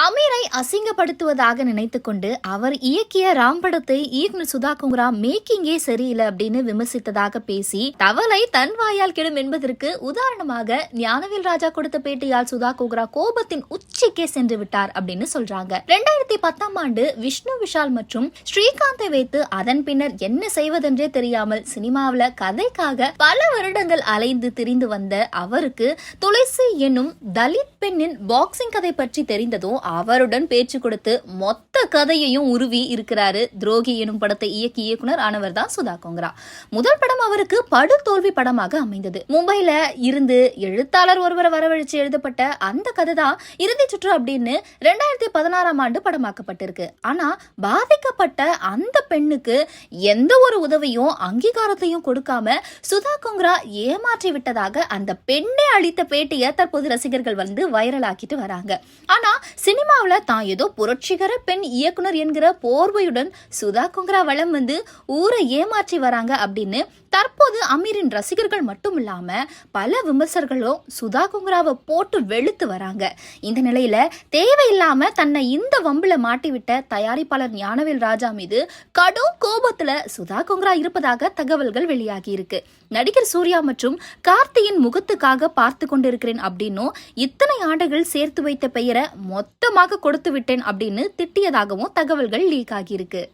அமீரை அசிங்கப்படுத்துவதாக நினைத்துக்கொண்டு அவர் இயக்கிய ராம் படத்தை இயக்குனர் சுதா கோங்கரா மேக்கிங்கே சரியில்லை அப்படின்னு விமர்சித்ததாக பேசி தவளை தன் வாயால் கெடும் என்பதற்கு உதாரணமாக ஞானவேல் ராஜா கொடுத்த பேட்டியால் சுதா கோங்கரா கோபத்தின் உச்சிக்கே சென்று விட்டார் அப்படின்னு சொல்றாங்க. 2010ஆம் ஆண்டு விஷ்ணு விஷால் மற்றும் ஸ்ரீகாந்தை வைத்து அதன் பின்னர் என்ன செய்வதென்றே தெரியாமல் சினிமாவில கதைக்காக பல வருடங்கள் அலைந்து திரிந்து வந்த அவருக்கு துளசி என்னும் தலித் பெண்ணின் பாக்ஸிங் கதை பற்றி தெரிந்ததும் அவருடன் பேச்சு கொடுத்து மொத்த கதையையும் உருவி இருக்கிறாரு. துரோகி எனும் படத்தை இயக்கி இயக்குனர் ஆனவர் தான் சுதா கோங்கரா. முதல் படம் அவருக்கு படு தோல்வி படமாக அமைந்தது. மும்பைல இருந்து எழுத்தாளர் ஒருவரை வரவழைச்சு எழுதப்பட்ட அந்த கதை தான் இறுதி சுற்று அப்படின்னு 2016ஆம் ஆண்டு படமாக்கப்பட்டிருக்கு. ஆனா பாதிக்கப்பட்ட அந்த பெண்ணுக்கு எந்த ஒரு உதவியும் அங்கீகாரத்தையும் கொடுக்காம சுதா கோங்கரா ஏமாற்றி விட்டதாக அந்த பெண்ணே அளித்த பேட்டியை தற்போது ரசிகர்கள் வந்து வைரல் ஆக்கிட்டு வராங்க. ஆனா சினிமாவில தான் ஏதோ புரட்சிகர பெண் இயக்குனர் என்கிற போர்வையுடன் சுதா கோங்கரா வளம் வந்து ஊரை ஏமாற்றி வராங்க அப்படின்னு தற்போது அமீரின் ரசிகர்கள் மட்டும் இல்லாம பல விமர்சகர்களும் சுதா கோங்கராவை போட்டு வெளுத்து வராங்க. இந்த நிலையில தேவையில்லாம தன்னை இந்த வம்புல மாட்டிவிட்ட தயாரிப்பாளர் ஞானவேல் ராஜா மீது கடும் கோபத்துல சுதா கோங்கரா இருப்பதாக தகவல்கள் வெளியாகி இருக்கு. நடிகர் சூர்யா மற்றும் கார்த்தியின் முகத்துக்காக பார்த்து கொண்டிருக்கிறேன் அப்படின்னும் இத்தனை ஆண்டுகள் சேர்த்து வைத்த பெயரை மொத்தமாக கொடுத்து விட்டேன் அப்படின்னு திட்டியதாகவும் தகவல்கள் லீக் ஆகியிருக்கு.